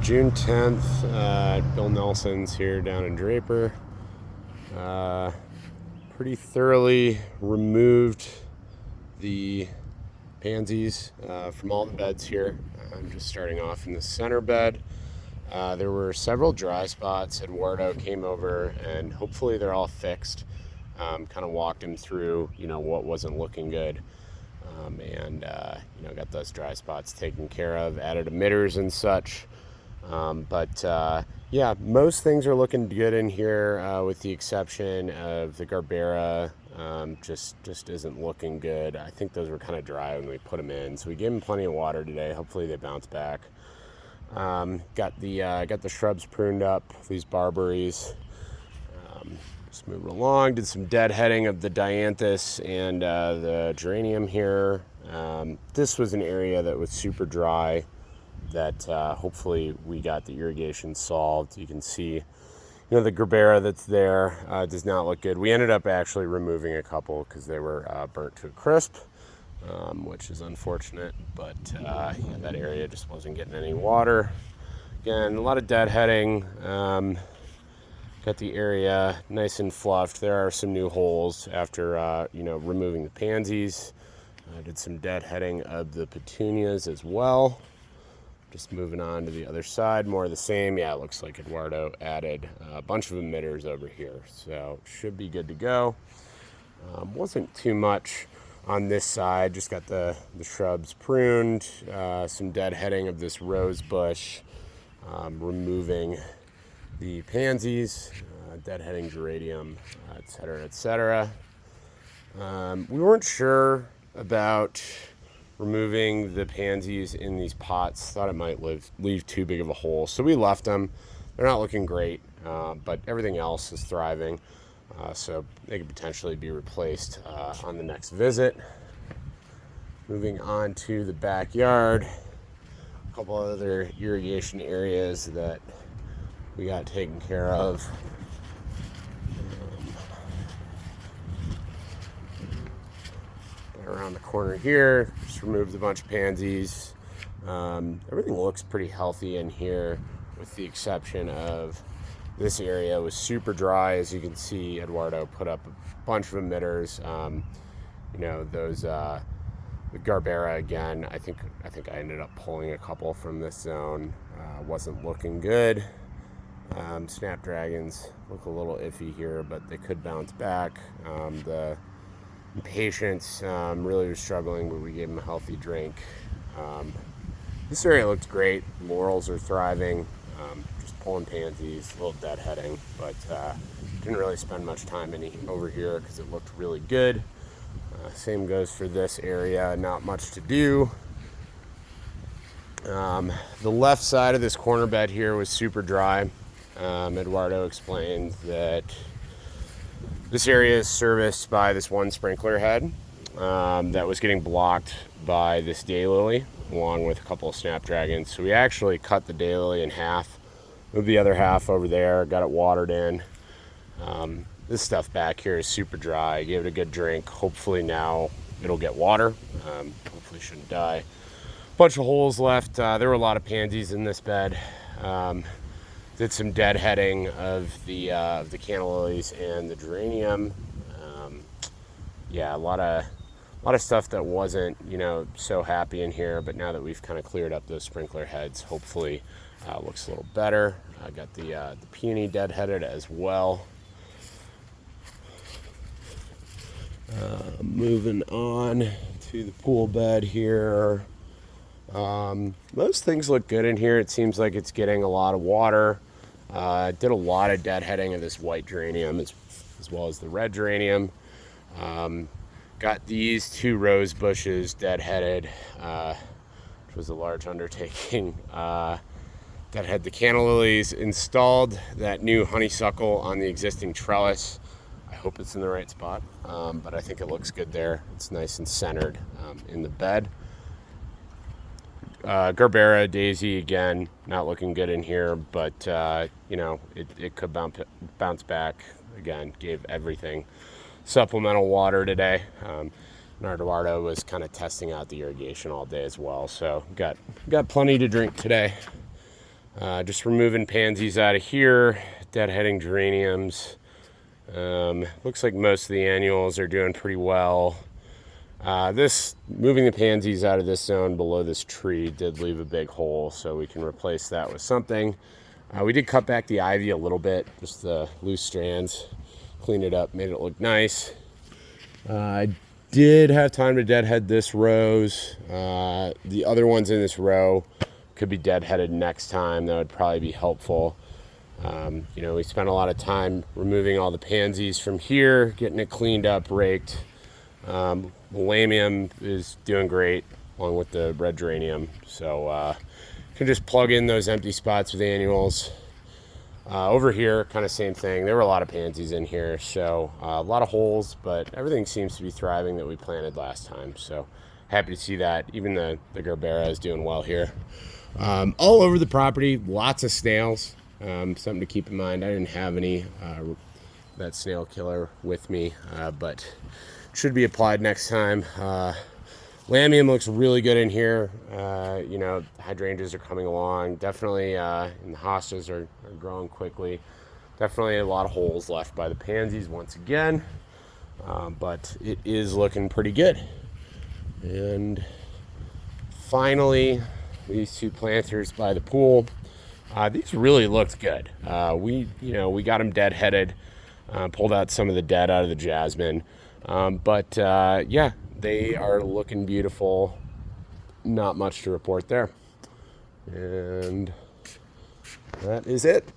June 10th, Bill Nelson's here down in Draper. Pretty thoroughly removed the pansies from all the beds here. I'm just starting off in the center bed. There were several dry spots. Eduardo came over and hopefully they're all fixed. Kind of walked him through, what wasn't looking good. And got those dry spots taken care of, added emitters and such. Yeah, most things are looking good in here, with the exception of the Garbera. Just isn't looking good. I think those were kind of dry when we put them in, so we gave them plenty of water today. Hopefully they bounce back. Got the shrubs pruned up, these barberries. Just moving along, did some deadheading of the dianthus and the geranium here. This was an area that was super dry that hopefully we got the irrigation solved. You can see, the Gerbera that's there does not look good. We ended up actually removing a couple because they were burnt to a crisp, which is unfortunate, but that area just wasn't getting any water. Again, a lot of deadheading. Got the area nice and fluffed. There are some new holes after removing the pansies. I did some deadheading of the petunias as well. Just moving on to the other side, more of the same. Yeah, it looks like Eduardo added a bunch of emitters over here, so should be good to go. Wasn't too much on this side, just got the shrubs pruned, some deadheading of this rose bush, removing the pansies, deadheading geranium, etc. We weren't sure about removing the pansies in these pots. Thought it might leave too big of a hole, so we left them. They're not looking great, but everything else is thriving, so they could potentially be replaced on the next visit. Moving on to the backyard, a couple other irrigation areas that we got taken care of. Around the corner here, just removed a bunch of pansies. Everything looks pretty healthy in here, with the exception of this area was super dry. As you can see, Eduardo put up a bunch of emitters. The Garbera again. I think I ended up pulling a couple from this zone. Wasn't looking good. Snapdragons look a little iffy here, but they could bounce back. The Impatiens really was struggling, but we gave them a healthy drink. This area looks great. Laurels are thriving. Just pulling pansies, a little deadheading, but didn't really spend much time over here because it looked really good. Same goes for this area. Not much to do. The left side of this corner bed here was super dry. Eduardo explained that this area is serviced by this one sprinkler head that was getting blocked by this daylily, along with a couple of snapdragons. So we actually cut the daylily in half, moved the other half over there, got it watered in. This stuff back here is super dry. Gave it a good drink. Hopefully now it'll get water. Hopefully shouldn't die. Bunch of holes left. There were a lot of pansies in this bed. Did some deadheading of the canna lilies and the geranium. A lot of stuff that wasn't so happy in here. But now that we've kind of cleared up those sprinkler heads, hopefully looks a little better. I got the peony deadheaded as well. Moving on to the pool bed here. Most things look good in here. It seems like it's getting a lot of water. Did a lot of deadheading of this white geranium as well as the red geranium. Got these two rose bushes deadheaded, which was a large undertaking. Deadhead the canna lilies, installed that new honeysuckle on the existing trellis. I hope it's in the right spot, but I think it looks good there. It's nice and centered in the bed. Garbera daisy again, not looking good in here, but it could bounce back. Again, gave everything supplemental water today. Eduardo was kind of testing out the irrigation all day as well, so got plenty to drink today. Just removing pansies out of here, deadheading geraniums. Looks like most of the annuals are doing pretty well. Moving the pansies out of this zone below this tree did leave a big hole, so we can replace that with something. We did cut back the ivy a little bit, just the loose strands, cleaned it up, made it look nice. I did have time to deadhead this rose. The other ones in this row could be deadheaded next time. That would probably be helpful. We spent a lot of time removing all the pansies from here, getting it cleaned up, raked. Lamium is doing great along with the red geranium. So can just plug in those empty spots with annuals. Over here, kind of same thing. There were a lot of pansies in here, so a lot of holes, but everything seems to be thriving that we planted last time. So happy to see that. Even the Garbera is doing well here. All over the property, lots of snails. Something to keep in mind. I didn't have any that snail killer with me, but should be applied next time. Lamium looks really good in here. Hydrangeas are coming along. Definitely, and the hostas are growing quickly. Definitely a lot of holes left by the pansies once again, but it is looking pretty good. And finally, these two planters by the pool. These really looked good. We got them deadheaded, pulled out some of the dead out of the jasmine, but they are looking beautiful. Not much to report there. And that is it.